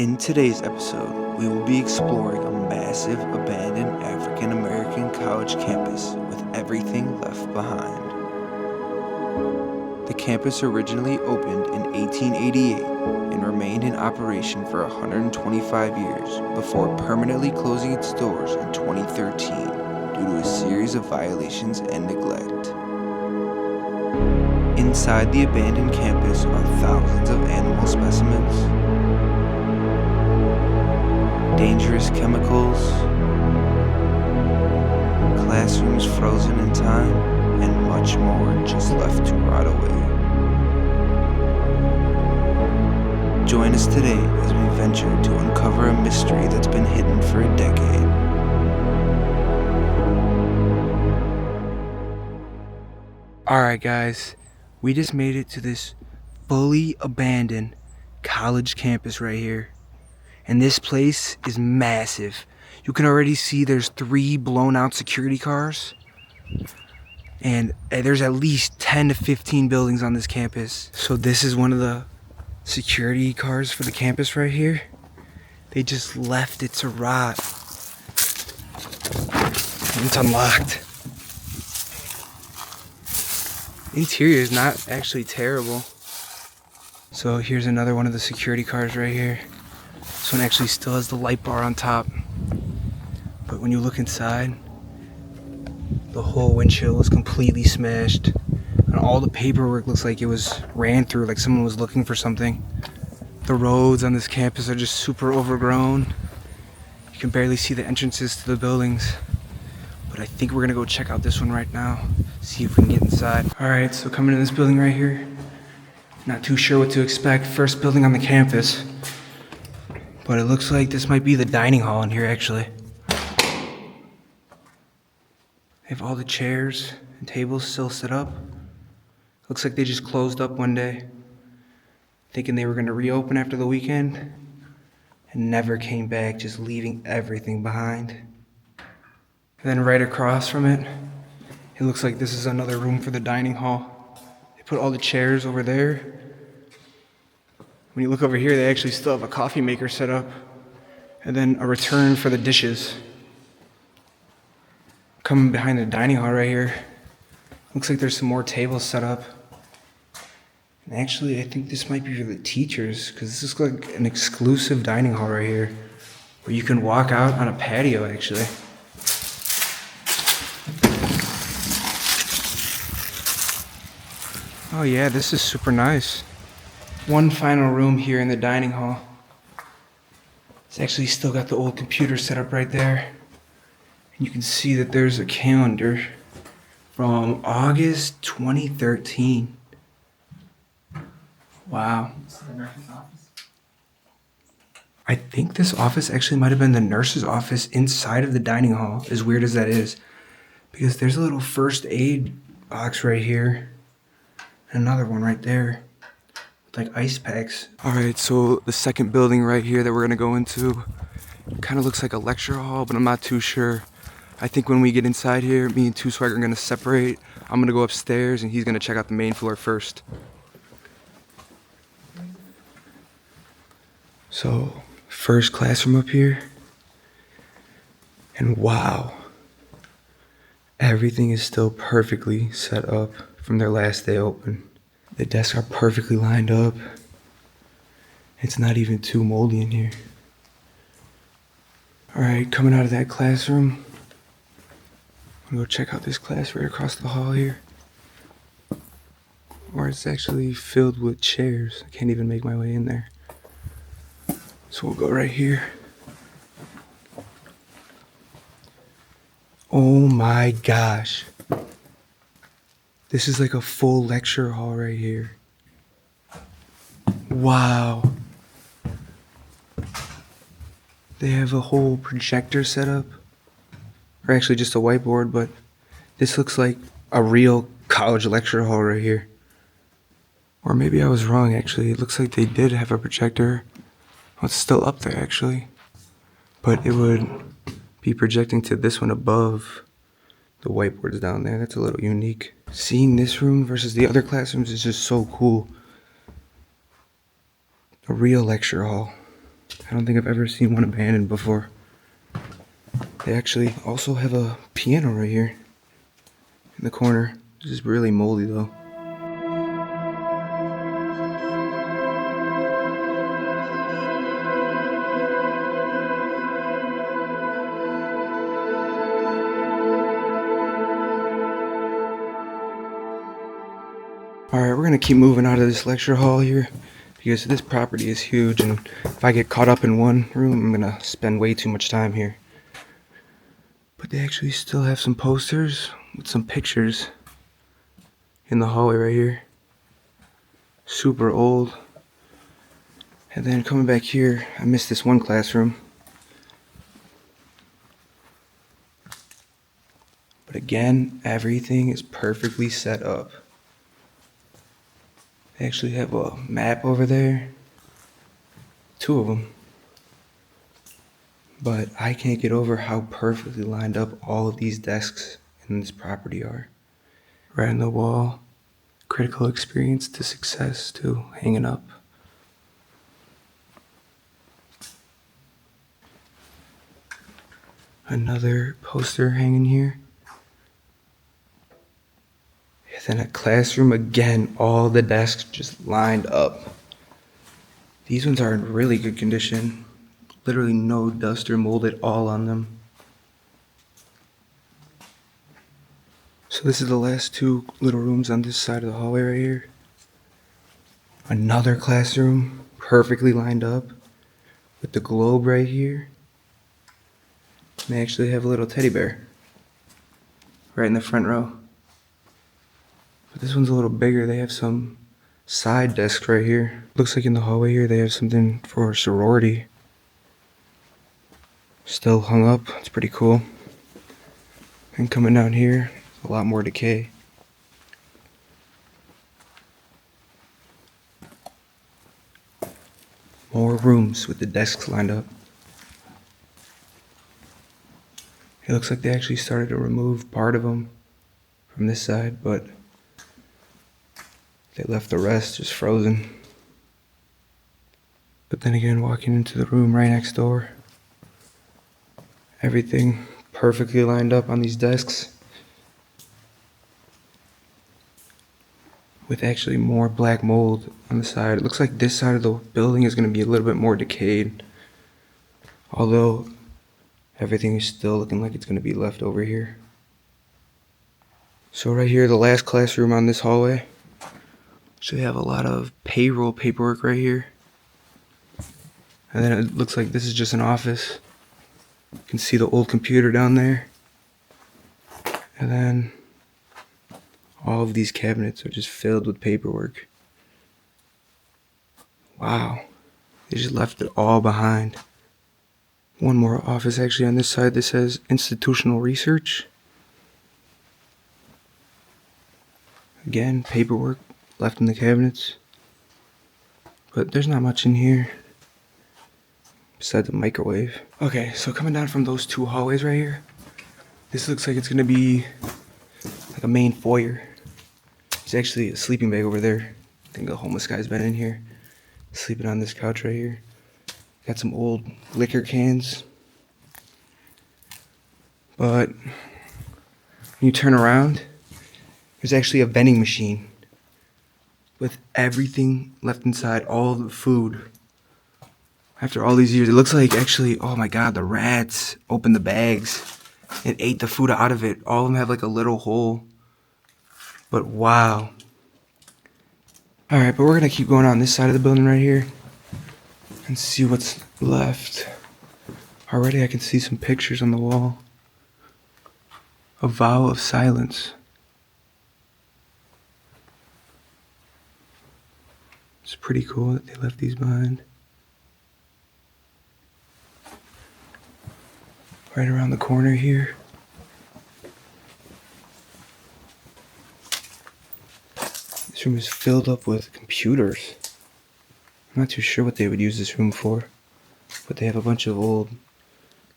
In today's episode, we will be exploring a massive abandoned African American college campus with everything left behind. The campus originally opened in 1888 and remained in operation for 125 years before permanently closing its doors in 2013 due to a series of violations and neglect. Inside the abandoned campus are thousands of animal specimens, dangerous chemicals, classrooms frozen in time, and much more just left to rot away. Join us today as we venture to uncover a mystery that's been hidden for a decade. Alright guys, we just made it to this fully abandoned college campus right here. And this place is massive. You can already see there's 3 blown out security cars. And there's at least 10 to 15 buildings on this campus. So this is one of the security cars for the campus right here. They just left it to rot. And it's unlocked. Interior is not actually terrible. So here's another one of the security cars right here. This one actually still has the light bar on top. But when you look inside, the whole windshield was completely smashed. And all the paperwork looks like it was ran through, like someone was looking for something. The roads on this campus are just super overgrown. You can barely see the entrances to the buildings. But I think we're gonna go check out this one right now, see if we can get inside. Alright, so coming in this building right here, not too sure what to expect. First building on the campus. But it looks like this might be the dining hall in here actually. They have all the chairs and tables still set up. Looks like they just closed up one day, thinking they were gonna reopen after the weekend, and never came back, just leaving everything behind. And then right across from it, it looks like this is another room for the dining hall. They put all the chairs over there. When you look over here, they actually still have a coffee maker set up, and then a return for the dishes. Coming behind the dining hall right here, looks like there's some more tables set up. And actually, I think this might be for the teachers, because this is like an exclusive dining hall right here, where you can walk out on a patio actually. Oh yeah, this is super nice. One final room here in the dining hall. It's actually still got the old computer set up right there. And you can see that there's a calendar from August 2013. Wow. I think this office actually might have been the nurse's office inside of the dining hall, as weird as that is. Because there's a little first aid box right here. And another one right there. Like ice packs. Alright, so the second building right here that we're gonna go into kind of looks like a lecture hall, but I'm not too sure. I think when we get inside here, me and Two Swag are gonna separate. I'm gonna go upstairs and he's gonna check out the main floor first. So, first classroom up here. And wow. Everything is still perfectly set up from their last day open. The desks are perfectly lined up. It's not even too moldy in here. Alright, coming out of that classroom, I'm gonna go check out this class right across the hall here. Or it's actually filled with chairs. I can't even make my way in there. So we'll go right here. Oh my gosh. This is like a full lecture hall right here. Wow. They have a whole projector set up. Or actually just a whiteboard, but this looks like a real college lecture hall right here. Or maybe I was wrong actually. It looks like they did have a projector. Well, it's still up there actually. But it would be projecting to this one above. The whiteboard's down there. That's a little unique. Seeing this room versus the other classrooms is just so cool. A real lecture hall. I don't think I've ever seen one abandoned before. They actually also have a piano right here in the corner. This is really moldy though. Alright, we're gonna keep moving out of this lecture hall here because this property is huge, and if I get caught up in one room, I'm gonna spend way too much time here. But they actually still have some posters with some pictures in the hallway right here. Super old. And then coming back here, I missed this one classroom. But again, everything is perfectly set up. They actually have a map over there. 2 of them. But I can't get over how perfectly lined up all of these desks in this property are. Right on the wall. Critical experience to success too, hanging up. Another poster hanging here. And then a classroom again, all the desks just lined up. These ones are in really good condition. Literally no dust or mold at all on them. So this is the last 2 little rooms on this side of the hallway right here. Another classroom, perfectly lined up with the globe right here. And they actually have a little teddy bear right in the front row. But this one's a little bigger. They have some side desks right here. Looks like in the hallway here they have something for sorority. Still hung up. It's pretty cool. And coming down here, a lot more decay. More rooms with the desks lined up. It looks like they actually started to remove part of them from this side, but they left the rest just frozen. But then again, walking into the room right next door, everything perfectly lined up on these desks. With actually more black mold on the side. It looks like this side of the building is going to be a little bit more decayed. Although everything is still looking like it's going to be left over here. So right here, the last classroom on this hallway. So we have a lot of payroll paperwork right here. And then it looks like this is just an office. You can see the old computer down there. And then all of these cabinets are just filled with paperwork. Wow. They just left it all behind. One more office actually on this side that says institutional research. Again, paperwork left in the cabinets. But there's not much in here besides the microwave. Okay, so coming down from those 2 hallways right here, this looks like it's gonna be like a main foyer. There's actually a sleeping bag over there. I think a homeless guy's been in here, sleeping on this couch right here. Got some old liquor cans. But when you turn around, there's actually a vending machine with everything left inside, all the food. After all these years, it looks like actually, oh my god, the rats opened the bags and ate the food out of it. All of them have like a little hole. But wow. Alright, but we're going to keep going on this side of the building right here and see what's left. Already I can see some pictures on the wall. A vow of silence. It's pretty cool that they left these behind. Right around the corner here. This room is filled up with computers. I'm not too sure what they would use this room for, but they have a bunch of old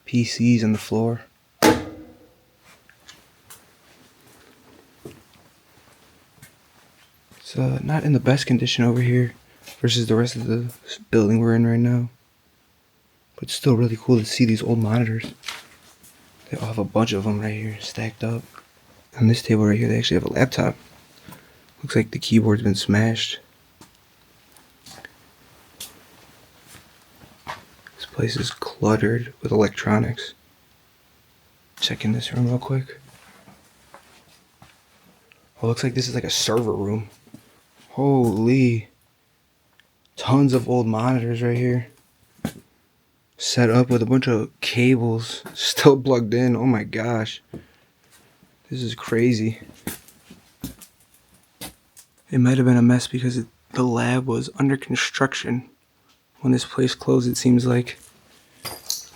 PCs on the floor. It's not in the best condition over here versus the rest of the building we're in right now. But it's still really cool to see these old monitors. They all have a bunch of them right here stacked up. On this table right here, they actually have a laptop. Looks like the keyboard's been smashed. This place is cluttered with electronics. Check in this room real quick. Oh, looks like this is like a server room. Holy. Tons of old monitors right here. Set up with a bunch of cables still plugged in. Oh my gosh. This is crazy. It might have been a mess because the lab was under construction when this place closed, it seems like.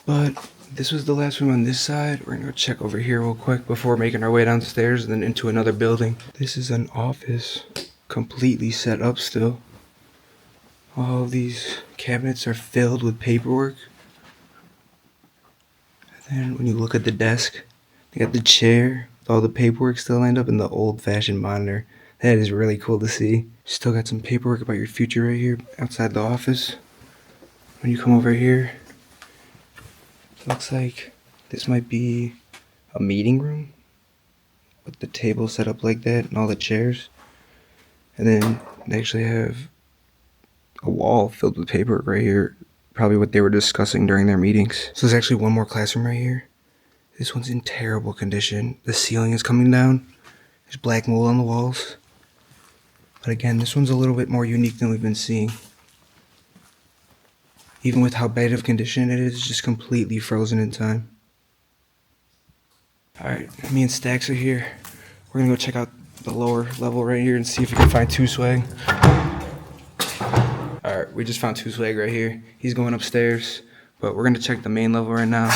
But this was the last room on this side. We're gonna go check over here real quick before making our way downstairs and then into another building. This is an office, completely set up still. All of these cabinets are filled with paperwork. And then when you look at the desk, they got the chair with all the paperwork still lined up and the old-fashioned monitor. That is really cool to see. Still got some paperwork about your future right here outside the office. When you come over here, it looks like this might be a meeting room with the table set up like that and all the chairs. And then they actually have a wall filled with paperwork right here. Probably what they were discussing during their meetings. So there's actually one more classroom right here. This one's in terrible condition. The ceiling is coming down. There's black mold on the walls. But again, this one's a little bit more unique than we've been seeing. Even with how bad of condition it is, it's just completely frozen in time. Alright, me and Stacks are here. We're gonna go check out the lower level right here and see if we can find 2 Swag. Alright, we just found 2 Swag right here. He's going upstairs, but we're gonna check the main level right now.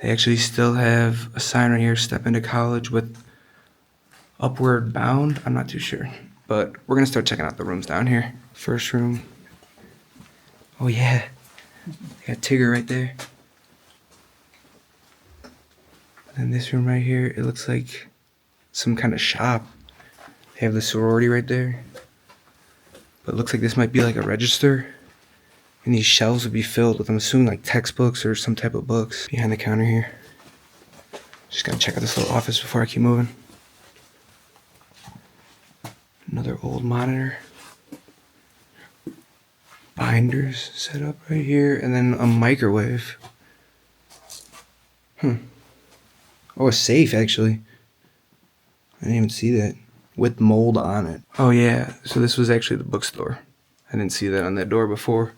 They actually still have a sign right here, step into college with upward bound. I'm not too sure, but we're gonna start checking out the rooms down here. First room. Oh yeah, they got Tigger right there. And then this room right here, it looks like some kind of shop. They have the sorority right there. But it looks like this might be like a register. And these shelves would be filled with, I'm assuming, like textbooks or some type of books. Behind the counter here. Just gotta check out this little office before I keep moving. Another old monitor. Binders set up right here. And then a microwave. Oh, a safe, actually. I didn't even see that. With mold on it. Oh, yeah. So this was actually the bookstore. I didn't see that on that door before.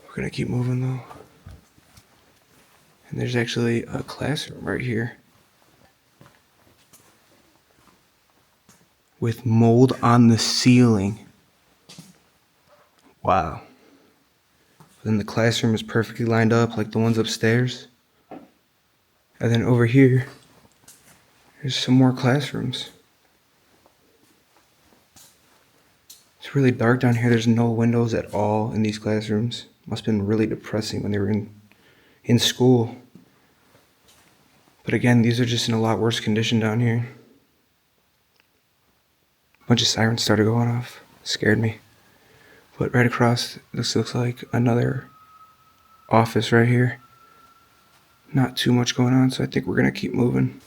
We're gonna keep moving, though. And there's actually a classroom right here. With mold on the ceiling. Wow. Then the classroom is perfectly lined up like the ones upstairs. And then over here, there's some more classrooms. It's really dark down here. There's no windows at all in these classrooms. Must have been really depressing when they were in school. But again, these are just in a lot worse condition down here. A bunch of sirens started going off. Scared me. But right across, this looks like another office right here. Not too much going on, so I think we're gonna keep moving.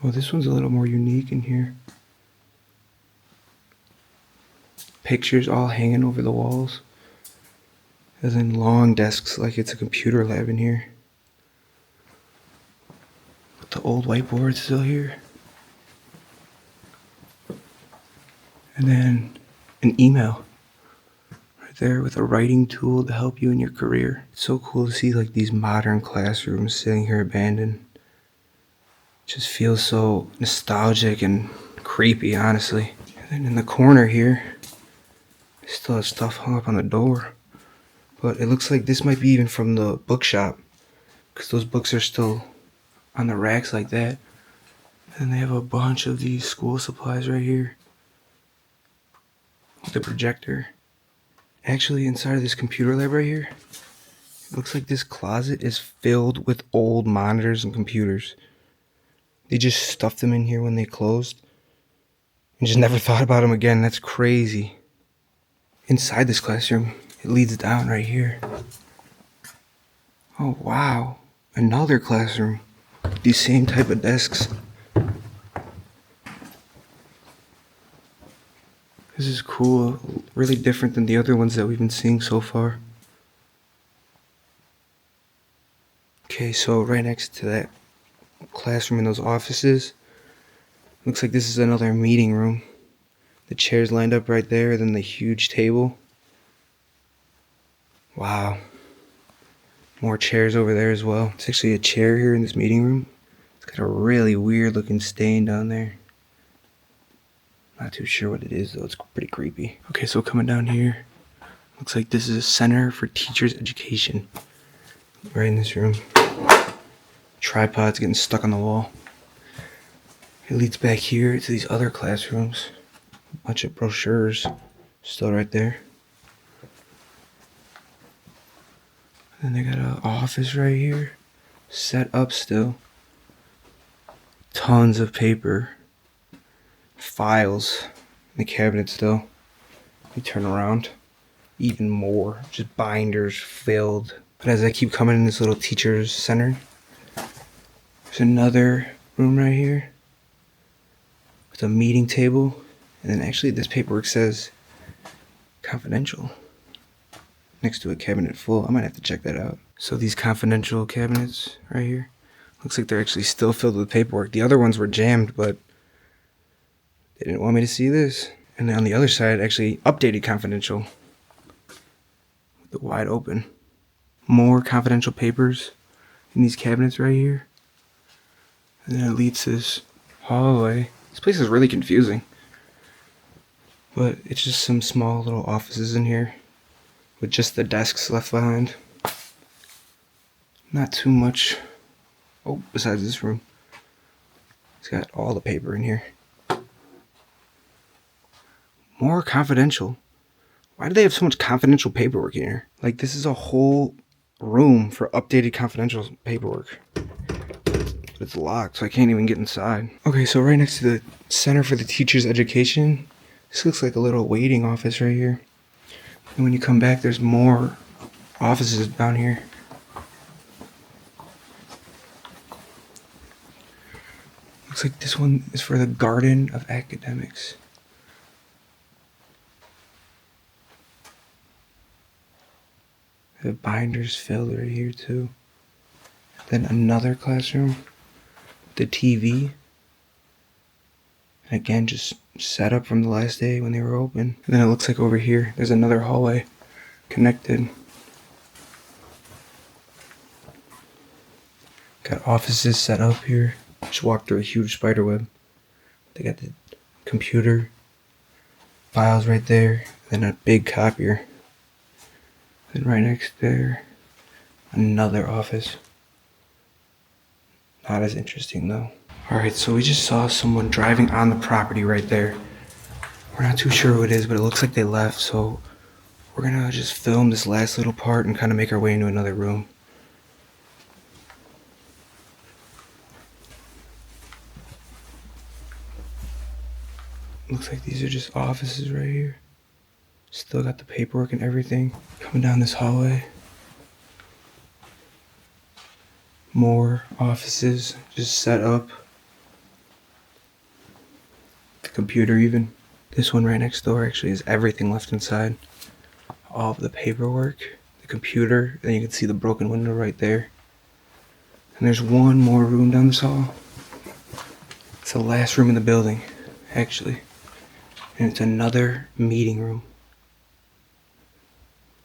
Well, this one's a little more unique in here. Pictures all hanging over the walls. And then long desks like it's a computer lab in here. But the old whiteboard's still here. And then an email right there with a writing tool to help you in your career. It's so cool to see like these modern classrooms sitting here abandoned. It just feels so nostalgic and creepy, honestly. And then in the corner here, they still have stuff hung up on the door. But it looks like this might be even from the bookshop, because those books are still on the racks like that. And they have a bunch of these school supplies right here. The projector. Actually, inside of this computer lab right here, it looks like this closet is filled with old monitors and computers. They just stuffed them in here when they closed and just never thought about them again. That's crazy. inside this classroom. It leads down right here. Oh wow, another classroom. These same type of desks. This is cool, really different than the other ones that we've been seeing so far. Okay, so right next to that classroom and those offices, looks like this is another meeting room. The chairs lined up right there, then the huge table. Wow. More chairs over there as well. It's actually a chair here in this meeting room. It's got a really weird looking stain down there. Not too sure what it is though, it's pretty creepy. Okay, so coming down here, looks like this is a center for teachers' education. Right in this room. Tripod's getting stuck on the wall. It leads back here to these other classrooms. A bunch of brochures still right there. And then they got an office right here, set up still. Tons of paper. Files in the cabinet still. You turn around, even more, just binders filled. But as I keep coming in this little teacher's center, there's another room right here with a meeting table, and then actually this paperwork says confidential next to a cabinet full. I might have to check that out. So these confidential cabinets right here, looks like they're actually still filled with paperwork. The other ones were jammed, but they didn't want me to see this. And then on the other side, actually updated confidential. With it wide open. More confidential papers in these cabinets right here. And then it leads to this hallway. This place is really confusing. But it's just some small little offices in here. With just the desks left behind. Not too much. Oh, besides this room. It's got all the paper in here. More confidential. Why do they have so much confidential paperwork in here? Like, this is a whole room for updated confidential paperwork. But it's locked, so I can't even get inside. Okay, so right next to the Center for the Teacher's Education, this looks like a little waiting office right here. And when you come back, there's more offices down here. Looks like this one is for the Garden of Academics. The binders filled right here too. Then another classroom. The TV. And again, just set up from the last day when they were open. And then it looks like over here, there's another hallway connected. Got offices set up here. Just walked through a huge spider web. They got the computer, files right there, then a big copier. Then right next there, another office. Not as interesting though. Alright, so we just saw someone driving on the property right there. We're not too sure who it is, but it looks like they left, so we're gonna just film this last little part and kind of make our way into another room. Looks like these are just offices right here. Still got the paperwork and everything. Coming down this hallway. More offices just set up. The computer even. This one right next door actually has everything left inside. All of the paperwork, the computer, and you can see the broken window right there. And there's one more room down this hall. It's the last room in the building, actually. And it's another meeting room.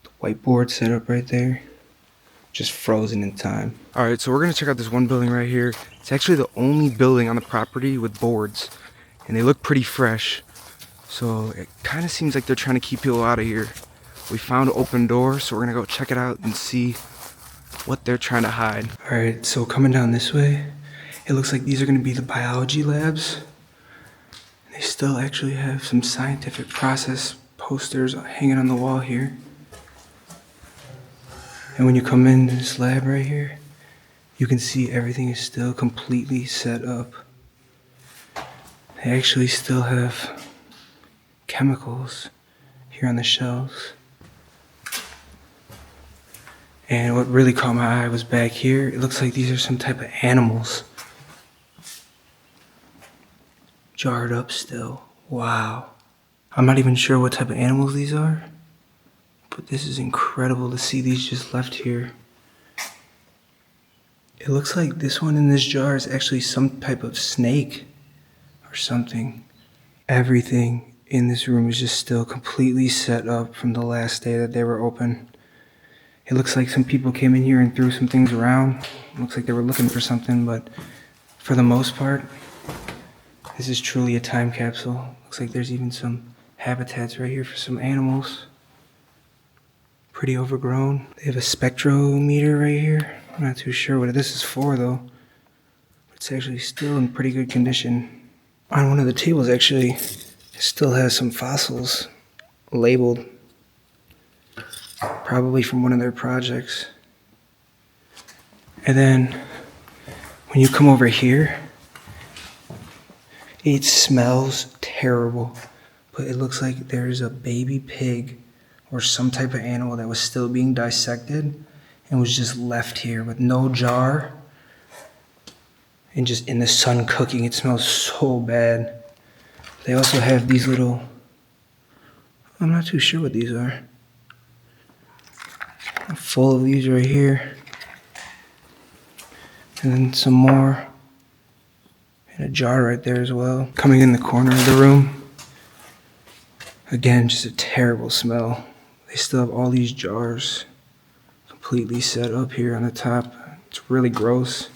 The whiteboard set up right there. Just frozen in time. Alright, so we're going to check out this one building right here. It's actually the only building on the property with boards. And they look pretty fresh. So it kind of seems like they're trying to keep people out of here. We found an open door, so we're going to go check it out and see what they're trying to hide. Alright, so coming down this way, it looks like these are going to be the biology labs. They still actually have some scientific process posters hanging on the wall here. And when you come in this lab right here, you can see everything is still completely set up. They actually still have chemicals here here on the shelves. And what really caught my eye was back here. It looks like these are some type of animals. Jarred up still. Wow. I'm not even sure what type of animals these are. But this is incredible to see these just left here. It looks like this one in this jar is actually some type of snake or something. Everything in this room is just still completely set up from the last day that they were open. It looks like some people came in here and threw some things around. It looks like they were looking for something, but for the most part, this is truly a time capsule. Looks like there's even some habitats right here for some animals. Pretty overgrown. They have a spectrometer right here. I'm not too sure what this is for though. It's actually still in pretty good condition. On one of the tables actually, it still has some fossils labeled. Probably from one of their projects. And then when you come over here, it smells terrible. But it looks like there's a baby pig or some type of animal that was still being dissected and was just left here with no jar and just in the sun cooking. It smells so bad. They also have these little, I'm not too sure what these are. I'm full of these right here. And then some more in a jar right there as well. Coming in the corner of the room. Again, just a terrible smell. They still have all these jars completely set up here on the top. It's really gross.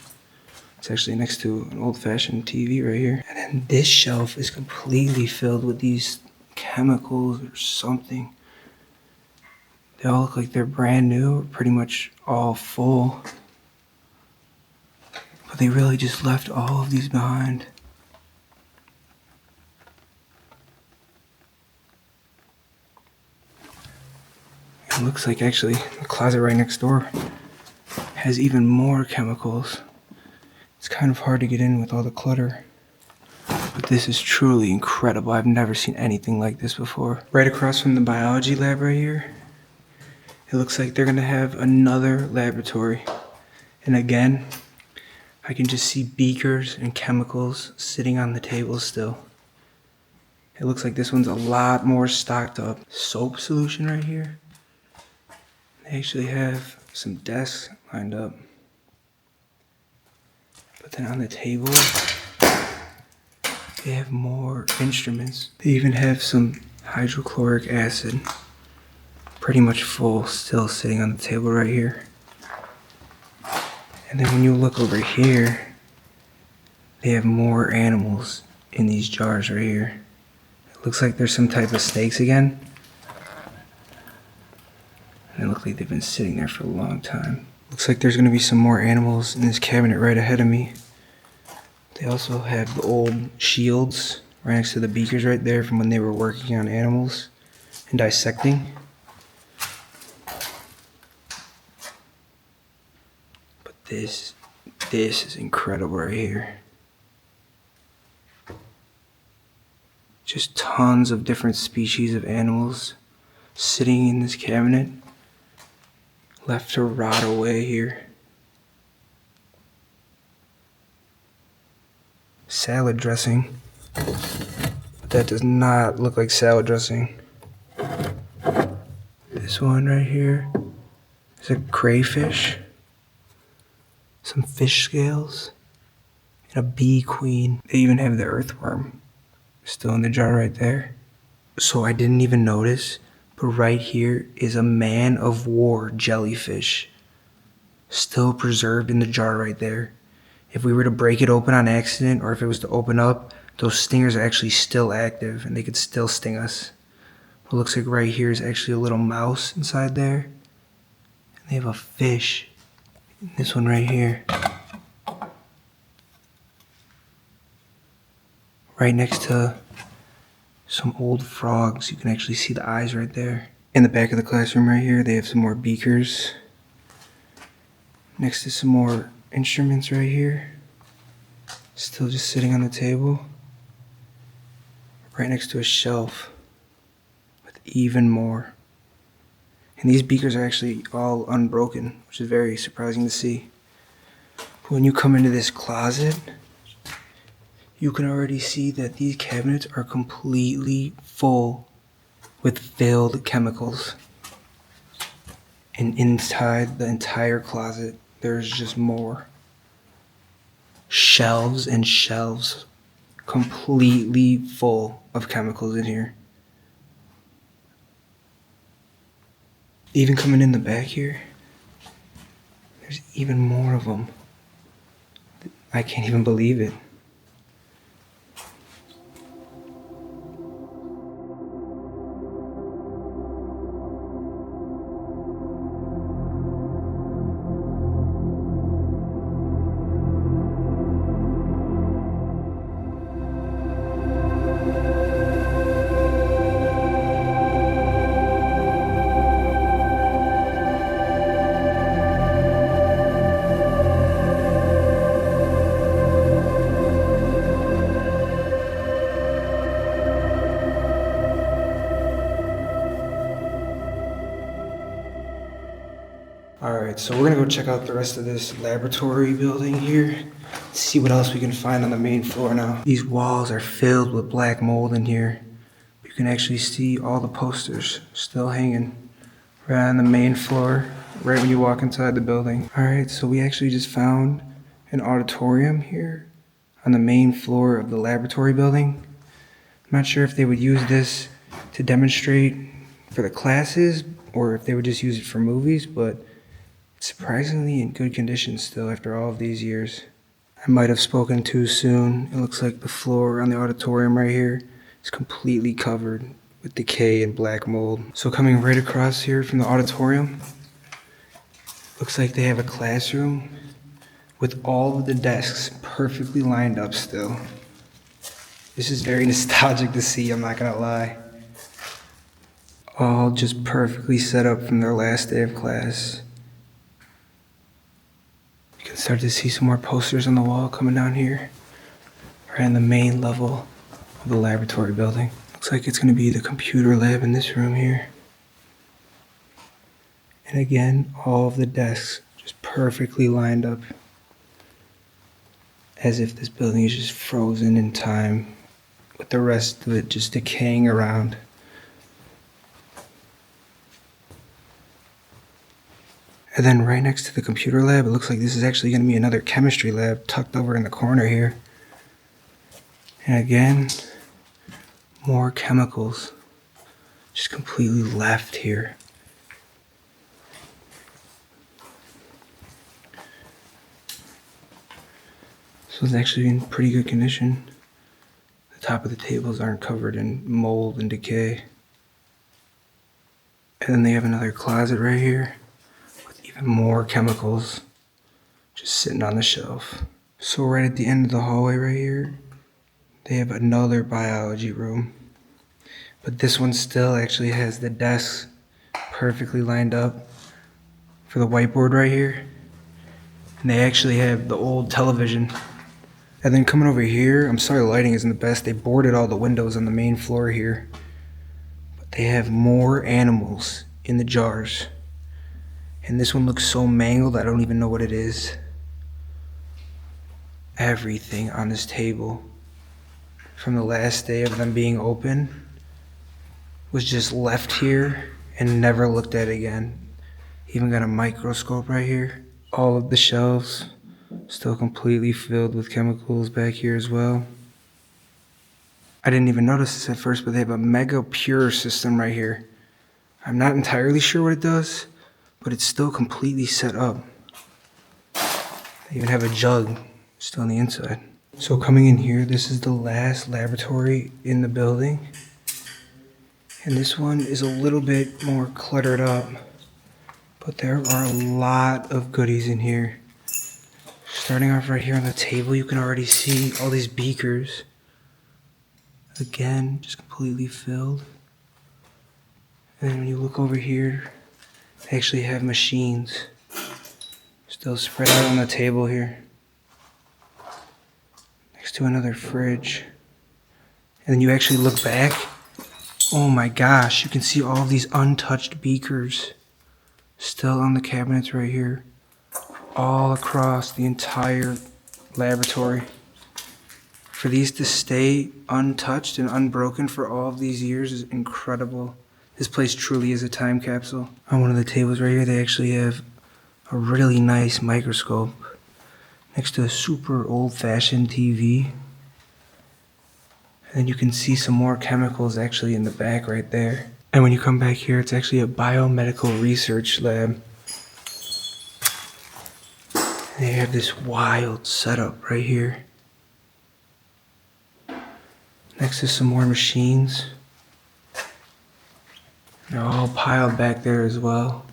It's actually next to an old-fashioned TV right here. And then this shelf is completely filled with these chemicals or something. They all look like they're brand new, or pretty much all full. But they really just left all of these behind. It looks like actually the closet right next door has even more chemicals. It's kind of hard to get in with all the clutter. But this is truly incredible. I've never seen anything like this before. Right across from the biology lab right here, it looks like they're gonna have another laboratory. And again, I can just see beakers and chemicals sitting on the table still. It looks like this one's a lot more stocked up. Soap solution right here. They actually have some desks lined up. But then on the table, they have more instruments. They even have some hydrochloric acid. Pretty much full, still sitting on the table right here. And then when you look over here, they have more animals in these jars right here. It looks like there's some type of snakes again. And they look like they've been sitting there for a long time. Looks like there's gonna be some more animals in this cabinet right ahead of me. They also have the old shields right next to the beakers right there from when they were working on animals and dissecting. But this is incredible right here. Just tons of different species of animals sitting in this cabinet, left to rot away here. Salad dressing. But that does not look like salad dressing. This one right here is a crayfish. Some fish scales. And a bee queen. They even have the earthworm still in the jar right there. So I didn't even notice, but right here is a man of war jellyfish. Still preserved in the jar right there. If we were to break it open on accident, or if it was to open up, those stingers are actually still active and they could still sting us. It looks like right here is actually a little mouse inside there. And they have a fish in this one right here. Right next to some old frogs. You can actually see the eyes right there. In the back of the classroom right here, they have some more beakers. Next to some more instruments right here. Still just sitting on the table. Right next to a shelf with even more. And these beakers are actually all unbroken, which is very surprising to see. But when you come into this closet, you can already see that these cabinets are completely full with filled chemicals. And inside the entire closet, there's just more. Shelves and shelves completely full of chemicals in here. Even coming in the back here, there's even more of them. I can't even believe it. Alright, so we're gonna go check out the rest of this laboratory building here. See what else we can find on the main floor now. These walls are filled with black mold in here. You can actually see all the posters still hanging right on the main floor, right when you walk inside the building. Alright, so we actually just found an auditorium here on the main floor of the laboratory building. I'm not sure if they would use this to demonstrate for the classes or if they would just use it for movies, but it's surprisingly in good condition still after all of these years. I might have spoken too soon. It looks like the floor on the auditorium right here is completely covered with decay and black mold. So coming right across here from the auditorium, looks like they have a classroom with all of the desks perfectly lined up still. This is very nostalgic to see, I'm not gonna lie. All just perfectly set up from their last day of class. You can start to see some more posters on the wall coming down here. Right on the main level of the laboratory building. Looks like it's gonna be the computer lab in this room here. And again, all of the desks just perfectly lined up. As if this building is just frozen in time, with the rest of it just decaying around. And then right next to the computer lab, it looks like this is actually going to be another chemistry lab tucked over in the corner here. And again, more chemicals just completely left here. So it's actually in pretty good condition. The top of the tables aren't covered in mold and decay. And then they have another closet right here with even more chemicals just sitting on the shelf. So right at the end of the hallway right here, they have another biology room. But this one still actually has the desks perfectly lined up for the whiteboard right here. And they actually have the old television. And then coming over here, I'm sorry the lighting isn't the best, they boarded all the windows on the main floor here. But they have more animals in the jars. And this one looks so mangled, I don't even know what it is. Everything on this table from the last day of them being open was just left here and never looked at again. Even got a microscope right here. All of the shelves still completely filled with chemicals back here as well. I didn't even notice this at first, but they have a mega pure system right here. I'm not entirely sure what it does, but it's still completely set up. They even have a jug still on the inside. So coming in here, this is the last laboratory in the building. And this one is a little bit more cluttered up, but there are a lot of goodies in here. Starting off right here on the table, you can already see all these beakers. Again, just completely filled. And then when you look over here, they actually have machines still spread out on the table here. Next to another fridge. And then you actually look back, Oh my gosh, you can see all these untouched beakers still on the cabinets right here, all across the entire laboratory. For these to stay untouched and unbroken for all of these years is incredible. This place truly is a time capsule. On one of the tables right here, they actually have a really nice microscope next to a super old-fashioned TV. And then you can see some more chemicals actually in the back right there. And when you come back here, it's actually a biomedical research lab. They have this wild setup right here. Next to some more machines. They're all piled back there as well.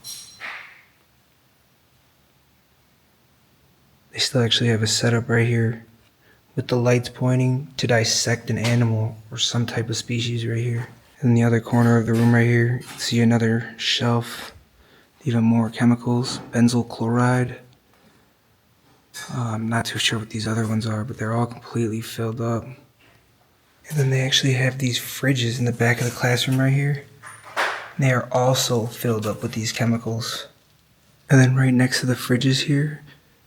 They still actually have a setup right here with the lights pointing to dissect an animal or some type of species right here. In the other corner of the room right here, you can see another shelf. Even more chemicals, benzyl chloride. I'm not too sure what these other ones are, but they're all completely filled up. And then they actually have these fridges in the back of the classroom right here. And they are also filled up with these chemicals. And then right next to the fridges here,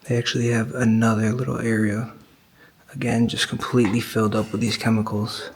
they actually have another little area. Again, just completely filled up with these chemicals.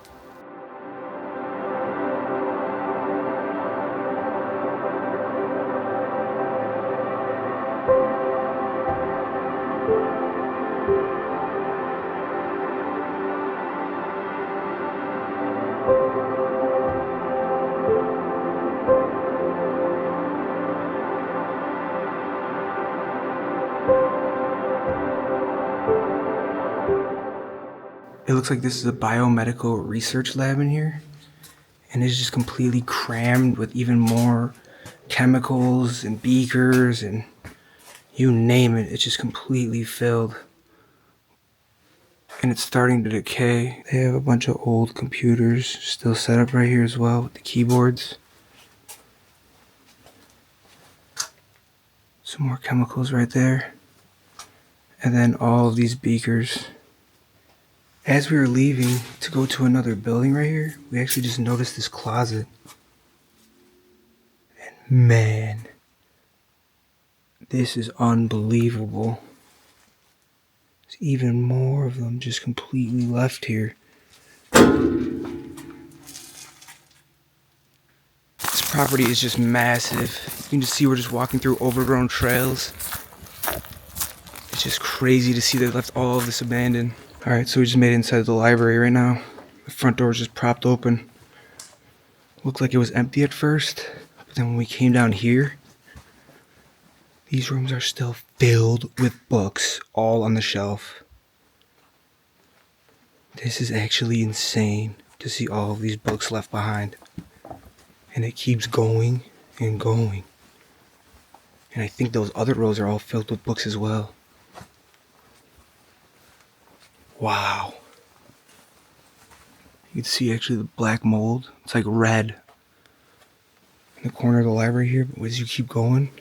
It looks like this is a biomedical research lab in here, and it's just completely crammed with even more chemicals and beakers and you name it, it's just completely filled. And it's starting to decay. They have a bunch of old computers still set up right here as well with the keyboards. Some more chemicals right there. And then all of these beakers. As we were leaving to go to another building right here, we actually just noticed this closet. And man, this is unbelievable. There's even more of them just completely left here. This property is just massive. You can just see we're just walking through overgrown trails. It's just crazy to see they left all of this abandoned. Alright, so we just made it inside the library right now. The front door is just propped open. Looked like it was empty at first, but then when we came down here, these rooms are still filled with books, all on the shelf. This is actually insane to see all of these books left behind. And it keeps going and going. And I think those other rows are all filled with books as well. Wow. You can see actually the black mold. It's like red in the corner of the library here. But as you keep going,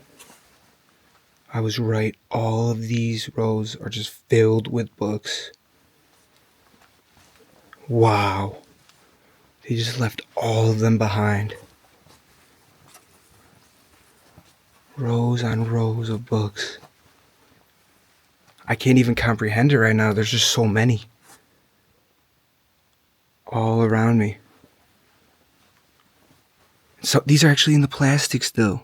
I was right. All of these rows are just filled with books. Wow. They just left all of them behind. Rows on rows of books. I can't even comprehend it right now. There's just so many. All around me. So these are actually in the plastic still.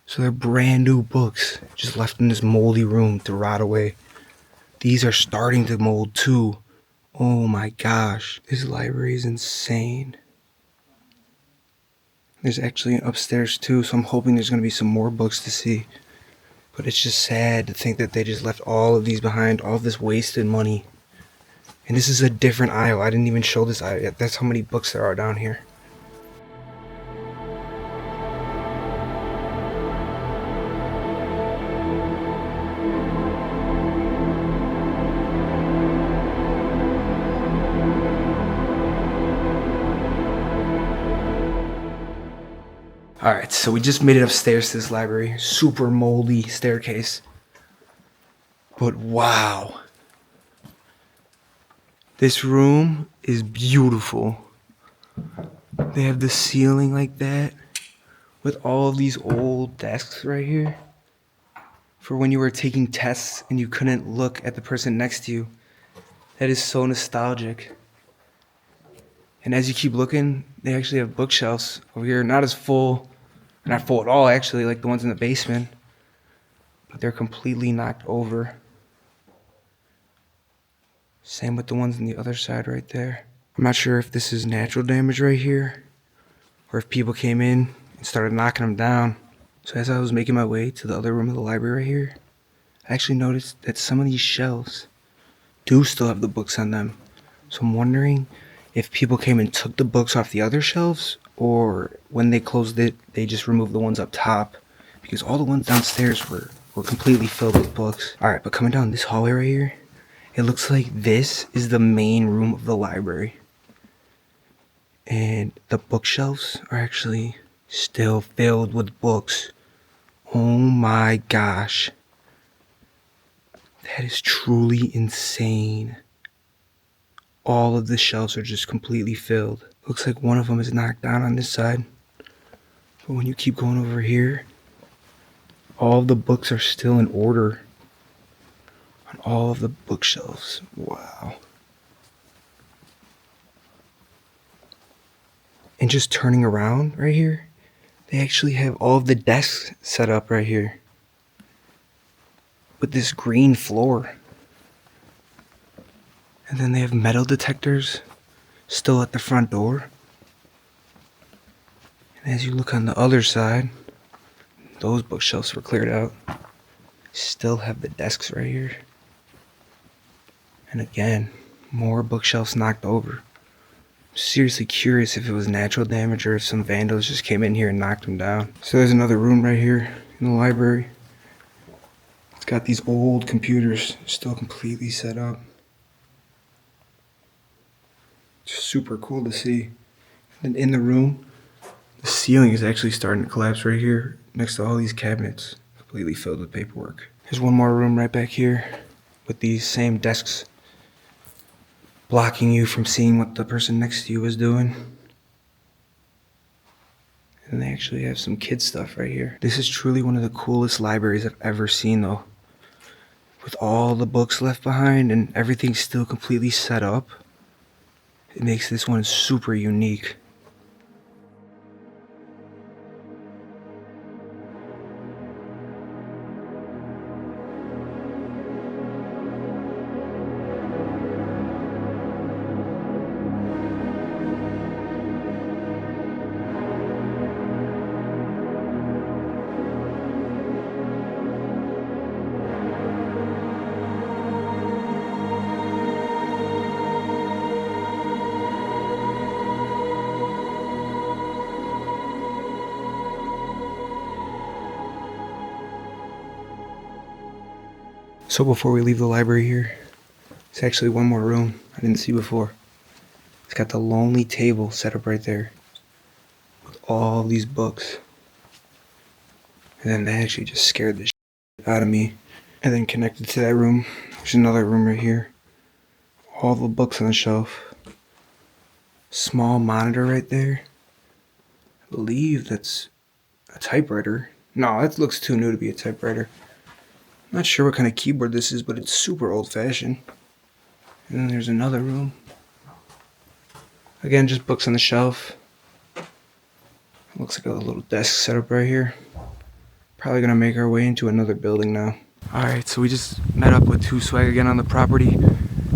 So they're brand new books, just left in this moldy room to rot away. These are starting to mold too. Oh my gosh. This library is insane. There's actually an upstairs too, so I'm hoping there's going to be some more books to see. But it's just sad to think that they just left all of these behind, all of this wasted money. And this is a different aisle. I didn't even show this aisle yet. That's how many books there are down here. Alright, so we just made it upstairs to this library. Super moldy staircase. But wow. This room is beautiful. They have the ceiling like that with all of these old desks right here for when you were taking tests and you couldn't look at the person next to you. That is so nostalgic. And as you keep looking, they actually have bookshelves over here, not as full, not full at all actually, like the ones in the basement, but they're completely knocked over. Same with the ones on the other side right there. I'm not sure if this is natural damage right here or if people came in and started knocking them down. So as I was making my way to the other room of the library right here, I actually noticed that some of these shelves do still have the books on them. So I'm wondering if people came and took the books off the other shelves, or when they closed it, they just removed the ones up top, because all the ones downstairs were completely filled with books. All right, but coming down this hallway right here, it looks like this is the main room of the library. And the bookshelves are actually still filled with books. Oh my gosh. That is truly insane. All of the shelves are just completely filled. Looks like one of them is knocked down on this side. But when you keep going over here, all of the books are still in order on all of the bookshelves. Wow. And just turning around right here, they actually have all of the desks set up right here with this green floor. And then they have metal detectors still at the front door. And as you look on the other side, those bookshelves were cleared out. Still have the desks right here. And again, more bookshelves knocked over. I'm seriously curious if it was natural damage or if some vandals just came in here and knocked them down. So there's another room right here in the library. It's got these old computers still completely set up. It's super cool to see. And in the room, the ceiling is actually starting to collapse right here next to all these cabinets, completely filled with paperwork. There's one more room right back here with these same desks blocking you from seeing what the person next to you is doing. And they actually have some kid stuff right here. This is truly one of the coolest libraries I've ever seen though. With all the books left behind and everything still completely set up, it makes this one super unique. So before we leave the library here, it's actually one more room I didn't see before. It's got the lonely table set up right there with all these books. And then that actually just scared the shit out of me. And then connected to that room, there's another room right here. All the books on the shelf. Small monitor right there. I believe that's a typewriter. No, that looks too new to be a typewriter. Not sure what kind of keyboard this is, but it's super old-fashioned. And then there's another room. Again, just books on the shelf. Looks like a little desk set up right here. Probably gonna make our way into another building now. Alright, so we just met up with Two Swag again on the property.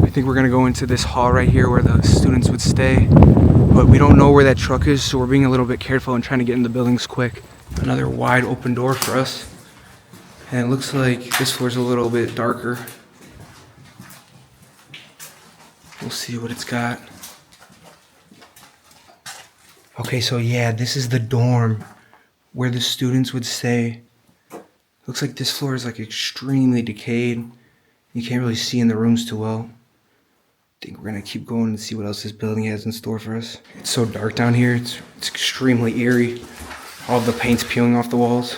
I think we're gonna go into this hall right here where the students would stay. But we don't know where that truck is, so we're being a little bit careful and trying to get in the buildings quick. Another wide open door for us. And it looks like this floor's a little bit darker. We'll see what it's got. Okay, so yeah, this is the dorm where the students would stay. Looks like this floor is like extremely decayed. You can't really see in the rooms too well. I think we're gonna keep going and see what else this building has in store for us. It's so dark down here, it's extremely eerie. All the paint's peeling off the walls.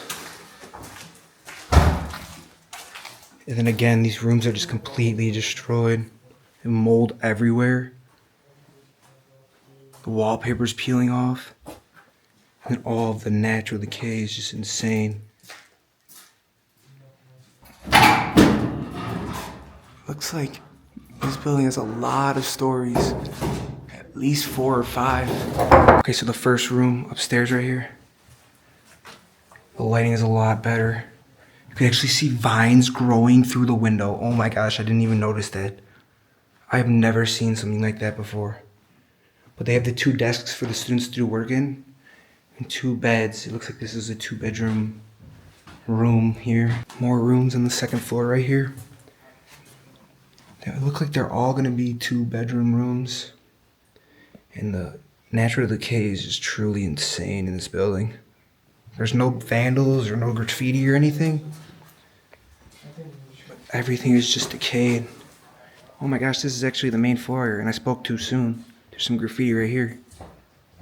And then again, these rooms are just completely destroyed and mold everywhere. The wallpaper's peeling off. And all of the natural decay is just insane. Looks like this building has a lot of stories. At least 4 or 5. Okay, so the first room upstairs right here. The lighting is a lot better. You can actually see vines growing through the window. Oh my gosh, I didn't even notice that. I have never seen something like that before. But they have the 2 desks for the students to do work in. And 2 beds. It looks like this is a 2-bedroom room here. More rooms on the second floor right here. They look like they're all gonna be 2-bedroom rooms. And the natural decay is just truly insane in this building. There's no vandals or no graffiti or anything. Everything is just decayed. Oh my gosh, this is actually the main floor here, and I spoke too soon. There's some graffiti right here.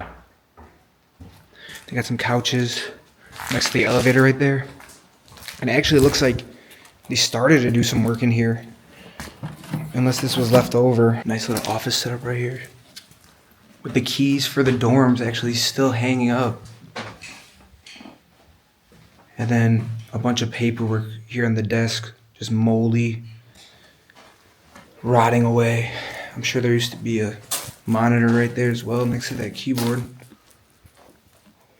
They got some couches next to the elevator right there. And it actually looks like they started to do some work in here. Unless this was left over. Nice little office setup right here. With the keys for the dorms actually still hanging up. And then a bunch of paperwork here on the desk. Just moldy. Rotting away. I'm sure there used to be a monitor right there as well next to that keyboard.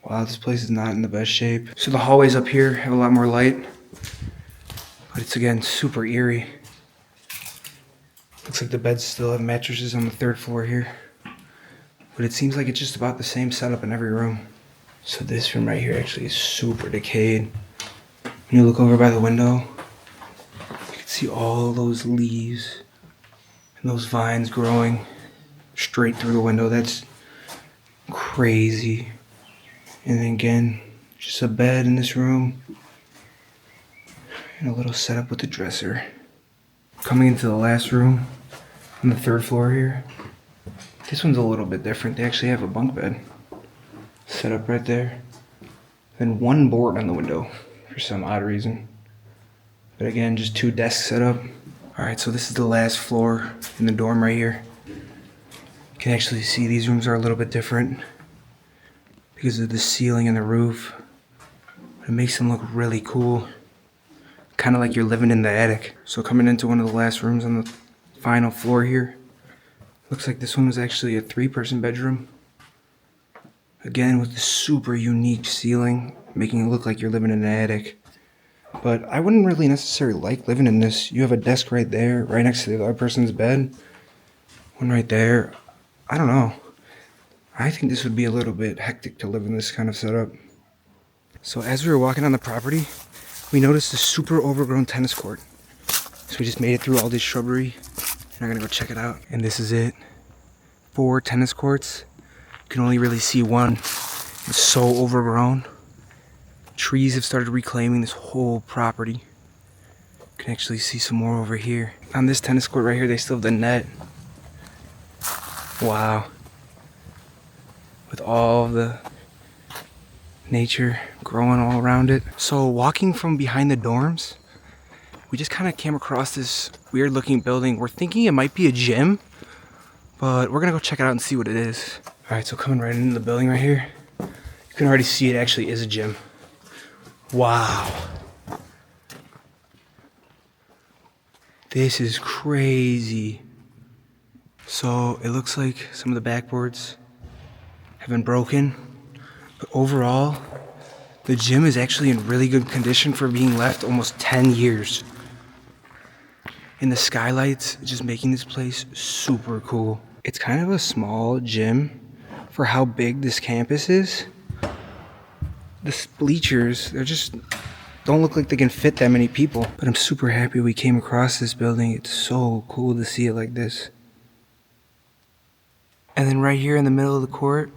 Wow, this place is not in the best shape. So the hallways up here have a lot more light. But it's again super eerie. Looks like the beds still have mattresses on the 3rd floor here. But it seems like it's just about the same setup in every room. So this room right here actually is super decayed. When you look over by the window, you can see all those leaves and those vines growing straight through the window. That's crazy. And then again, just a bed in this room. And a little setup with the dresser. Coming into the last room on the 3rd floor here. This one's a little bit different. They actually have a bunk bed set up right there. Then 1 board on the window for some odd reason. But again, just 2 desks set up. Alright, so this is the last floor in the dorm right here. You can actually see these rooms are a little bit different because of the ceiling and the roof. It makes them look really cool. Kind of like you're living in the attic. So coming into one of the last rooms on the final floor here. Looks like this one was actually a 3-person bedroom. Again, with the super unique ceiling, making it look like you're living in an attic. But I wouldn't really necessarily like living in this. You have a desk right there, right next to the other person's bed. One right there. I don't know. I think this would be a little bit hectic to live in this kind of setup. So as we were walking on the property, we noticed a super overgrown tennis court. So we just made it through all this shrubbery and I'm gonna go check it out. And this is it. 4 tennis courts. You can only really see one. It's so overgrown. Trees have started reclaiming this whole property. You can actually see some more over here. On this tennis court right here, they still have the net. Wow. With all the nature growing all around it. So walking from behind the dorms, we just kind of came across this weird looking building. We're thinking it might be a gym, but we're gonna go check it out and see what it is. All right, so coming right into the building right here, you can already see it actually is a gym. Wow. This is crazy. So it looks like some of the backboards have been broken, but overall, the gym is actually in really good condition for being left almost 10 years. And the skylights just making this place super cool. It's kind of a small gym for how big this campus is. The bleachers, they're just don't look like they can fit that many people. But I'm super happy we came across this building. It's so cool to see it like this. And then right here in the middle of the court,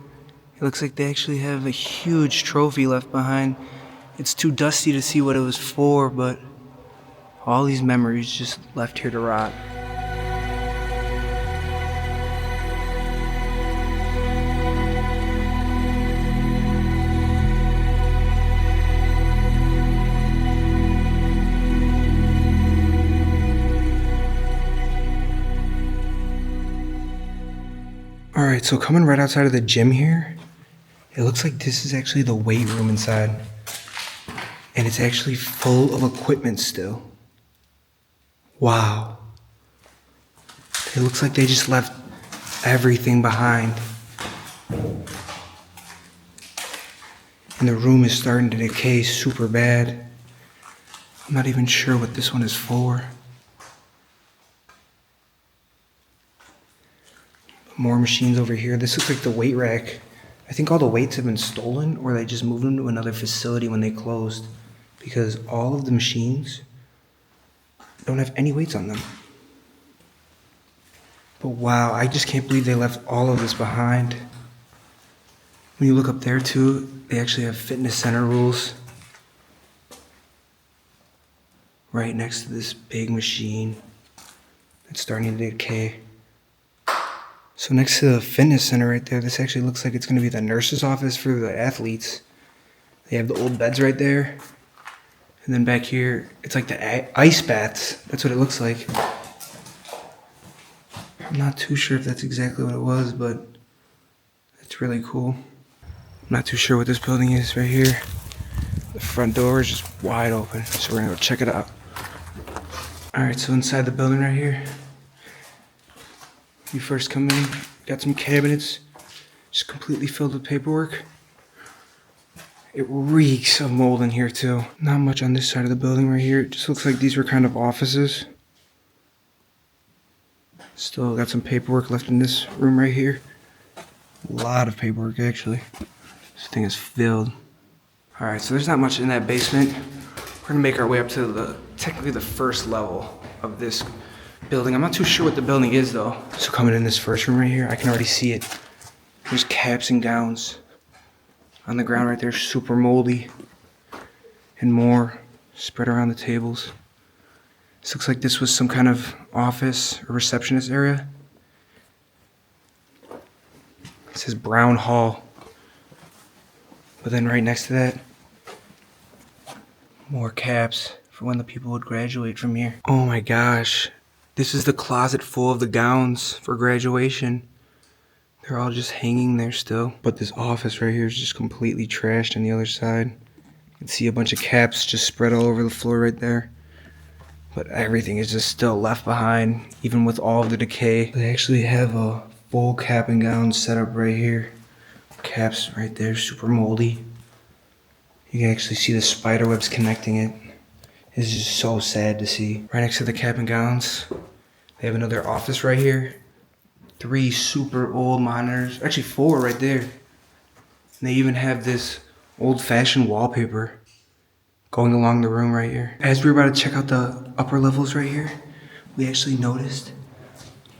it looks like they actually have a huge trophy left behind. It's too dusty to see what it was for, but all these memories just left here to rot. Alright, so coming right outside of the gym here, it looks like this is actually the weight room inside. And it's actually full of equipment still. Wow. It looks like they just left everything behind. And the room is starting to decay super bad. I'm not even sure what this one is for. More machines over here. This looks like the weight rack. I think all the weights have been stolen, or they just moved them to another facility when they closed, because all of the machines don't have any weights on them. But wow, I just can't believe they left all of this behind. When you look up there too, they actually have fitness center rules right next to this big machine that's starting to decay. So next to the fitness center right there, this actually looks like it's going to be the nurse's office for the athletes. They have the old beds right there. And then back here, it's like the ice baths. That's what it looks like. I'm not too sure if that's exactly what it was, but it's really cool. I'm not too sure what this building is right here. The front door is just wide open, so we're gonna go check it out. Alright, so inside the building right here, you first come in, got some cabinets, just completely filled with paperwork. It reeks of mold in here too. Not much on this side of the building right here. It just looks like these were kind of offices. Still got some paperwork left in this room right here. A lot of paperwork actually. This thing is filled. Alright, so there's not much in that basement. We're gonna make our way up to technically the first level of this building. I'm not too sure what the building is though. So coming in this first room right here, I can already see it. There's caps and gowns on the ground right there, super moldy, and more spread around the tables. This looks like this was some kind of office or receptionist area. It says Brown Hall. But then right next to that, more caps for when the people would graduate from here. Oh my gosh. This is the closet full of the gowns for graduation. They're all just hanging there still. But this office right here is just completely trashed on the other side. You can see a bunch of caps just spread all over the floor right there. But everything is just still left behind, even with all of the decay. They actually have a full cap and gown setup right here. Caps right there, super moldy. You can actually see the spider webs connecting it. It's just so sad to see. Right next to the cap and gowns, they have another office right here. 3 super old monitors, actually 4 right there. And they even have this old-fashioned wallpaper going along the room right here. As we were about to check out the upper levels right here, we actually noticed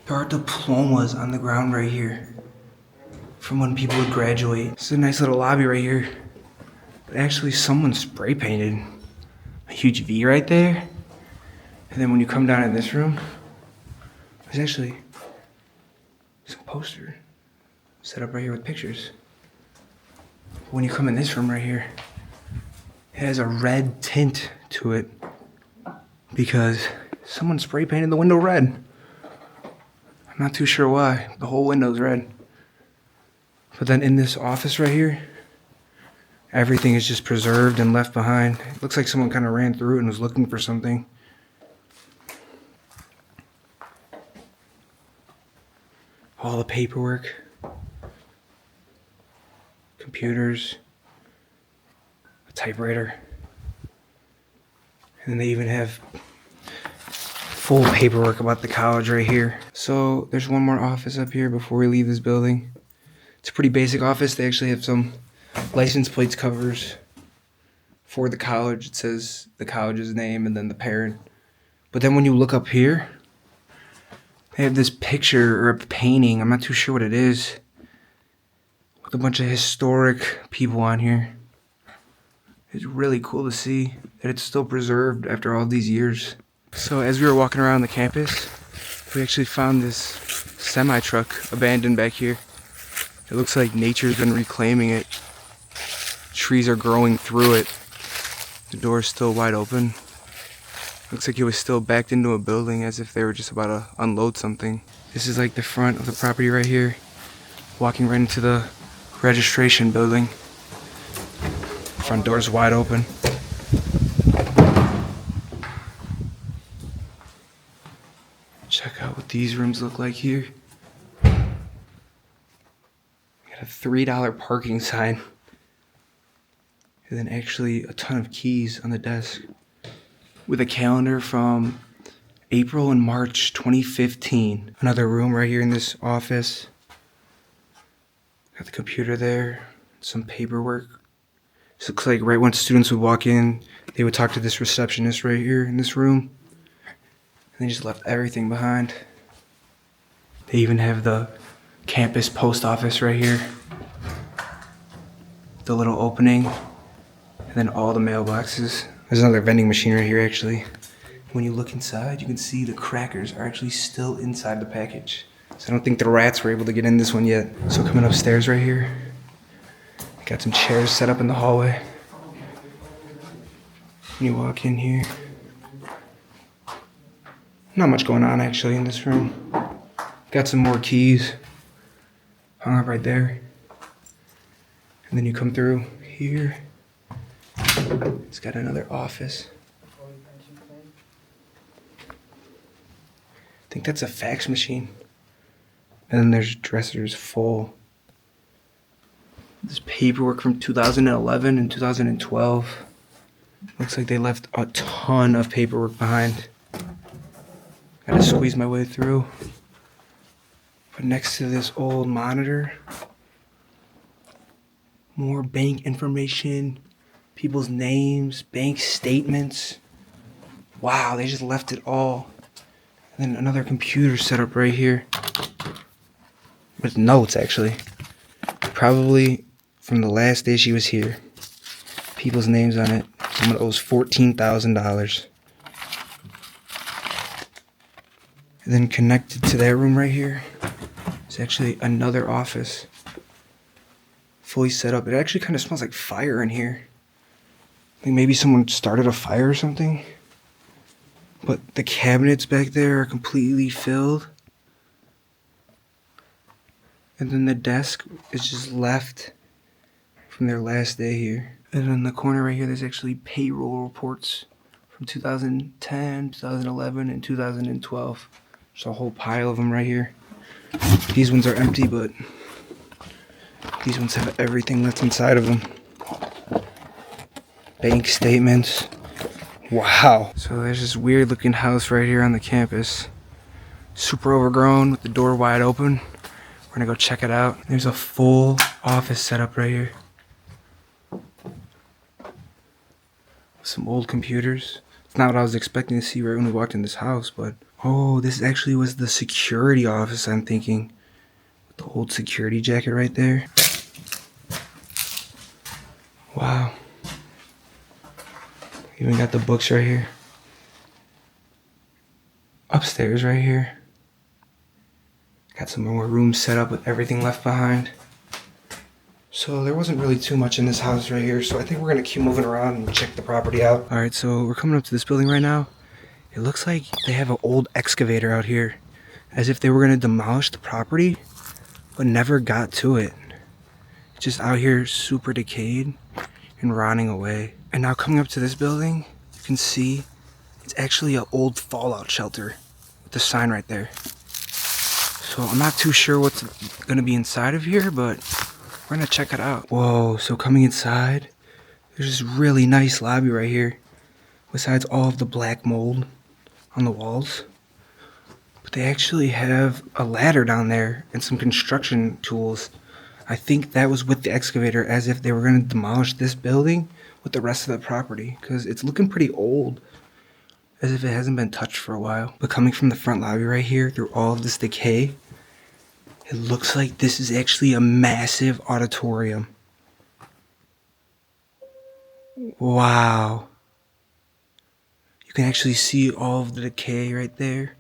there are diplomas on the ground right here from when people would graduate. This is a nice little lobby right here. But actually someone spray painted a huge V right there. And then when you come down in this room, there's actually some poster set up right here with pictures. When you come in this room right here, it has a red tint to it because someone spray painted the window red. I'm not too sure why. The whole window's red. But then in this office right here, everything is just preserved and left behind. It looks like someone kind of ran through it and was looking for something. All the paperwork, computers, a typewriter, and they even have full paperwork about the college right here. So there's one more office up here before we leave this building. It's a pretty basic office. They actually have some license plates covers for the college. It says the college's name and then the parent. But then when you look up here, they have this picture or a painting, I'm not too sure what it is, with a bunch of historic people on here. It's really cool to see that it's still preserved after all these years. So as we were walking around the campus, we actually found this semi-truck abandoned back here. It looks like nature's been reclaiming it. Trees are growing through it. The door is still wide open. Looks like it was still backed into a building as if they were just about to unload something. This is like the front of the property right here. walking right into the registration building. Front door's wide open. Check out what these rooms look like here. Got a $3 parking sign. And then actually a ton of keys on the desk. With a calendar from April and March 2015. Another room right here in this office. Got the computer there. Some paperwork. This looks like right when students would walk in, they would talk to this receptionist right here in this room. And they just left everything behind. They even have the campus post office right here. The little opening. And then all the mailboxes. There's another vending machine right here actually. When you look inside, you can see the crackers are actually still inside the package. So I don't think the rats were able to get in this one yet. So coming upstairs right here, got some chairs set up in the hallway. When you walk in here, not much going on actually in this room. Got some more keys hung up right there. And then you come through here. It's got another office. I think that's a fax machine. And then there's dressers full. This paperwork from 2011 and 2012. Looks like they left a ton of paperwork behind. Gotta squeeze my way through. But next to this old monitor, more bank information, people's names, bank statements. Wow, they just left it all. And then another computer set up right here. With notes, actually. Probably from the last day she was here. People's names on it. Someone owes $14,000. And then connected to that room right here is actually another office. Fully set up. It actually kind of smells like fire in here. I think maybe someone started a fire or something. But the cabinets back there are completely filled. And then the desk is just left from their last day here. And in the corner right here, there's actually payroll reports from 2010, 2011, and 2012. There's a whole pile of them right here. These ones are empty, but these ones have everything that's inside of them. Bank statements. Wow. So there's this weird looking house right here on the campus. Super overgrown with the door wide open. We're gonna go check it out. There's a full office setup right here. Some old computers. It's not what I was expecting to see right when we walked in this house, but oh, this actually was the security office, I'm thinking. With the old security jacket right there. Wow. Even got the books right here. Upstairs right here. Got some more rooms set up with everything left behind. So there wasn't really too much in this house right here, so I think we're gonna keep moving around and check the property out. Alright, so we're coming up to this building right now. It looks like they have an old excavator out here, as if they were gonna demolish the property, but never got to it. It's just out here super decayed and rotting away. And now coming up to this building, you can see it's actually an old fallout shelter with the sign right there. So I'm not too sure what's gonna be inside of here, but we're gonna check it out. Whoa, so coming inside, there's this really nice lobby right here. Besides all of the black mold on the walls. But they actually have a ladder down there and some construction tools. I think that was with the excavator, as if they were gonna demolish this building with the rest of the property, because it's looking pretty old, as if it hasn't been touched for a while. But coming from the front lobby right here, through all of this decay, it looks like this is actually a massive auditorium. Wow. You can actually see all of the decay right there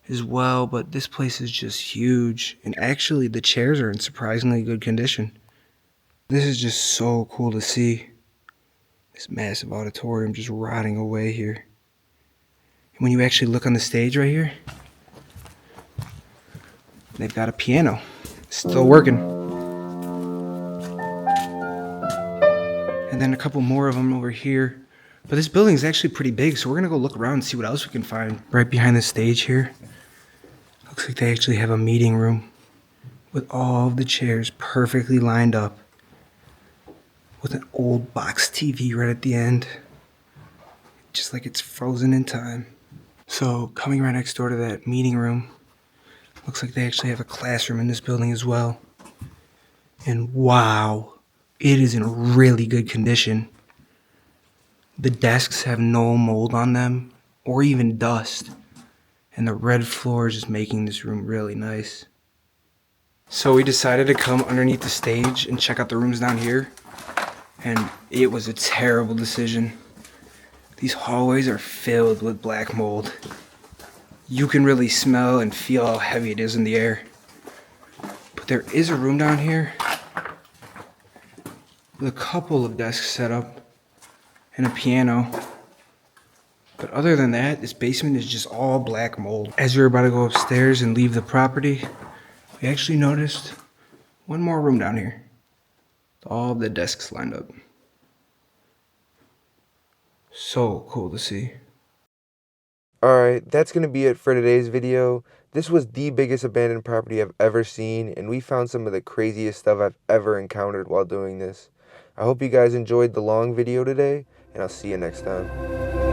as well, but this place is just huge. And actually the chairs are in surprisingly good condition. This is just so cool to see. This massive auditorium just rotting away here. And when you actually look on the stage right here, they've got a piano Still working. And then a couple more of them over here. But this building is actually pretty big, so we're gonna go look around and see what else we can find. Right behind the stage here, looks like they actually have a meeting room with all of the chairs perfectly lined up, with an old box TV right at the end, just like it's frozen in time. So coming right next door to that meeting room, looks like they actually have a classroom in this building as well. And wow, it is in really good condition. The desks have no mold on them or even dust. And the red floor is just making this room really nice. So we decided to come underneath the stage and check out the rooms down here. And it was a terrible decision. These hallways are filled with black mold. You can really smell and feel how heavy it is in the air. But there is a room down here with a couple of desks set up and a piano. But other than that, this basement is just all black mold. As we were about to go upstairs and leave the property, we actually noticed one more room down here. All of the desks lined up. So cool to see. Alright, that's going to be it for today's video. This was the biggest abandoned property I've ever seen, and we found some of the craziest stuff I've ever encountered while doing this. I hope you guys enjoyed the long video today, and I'll see you next time.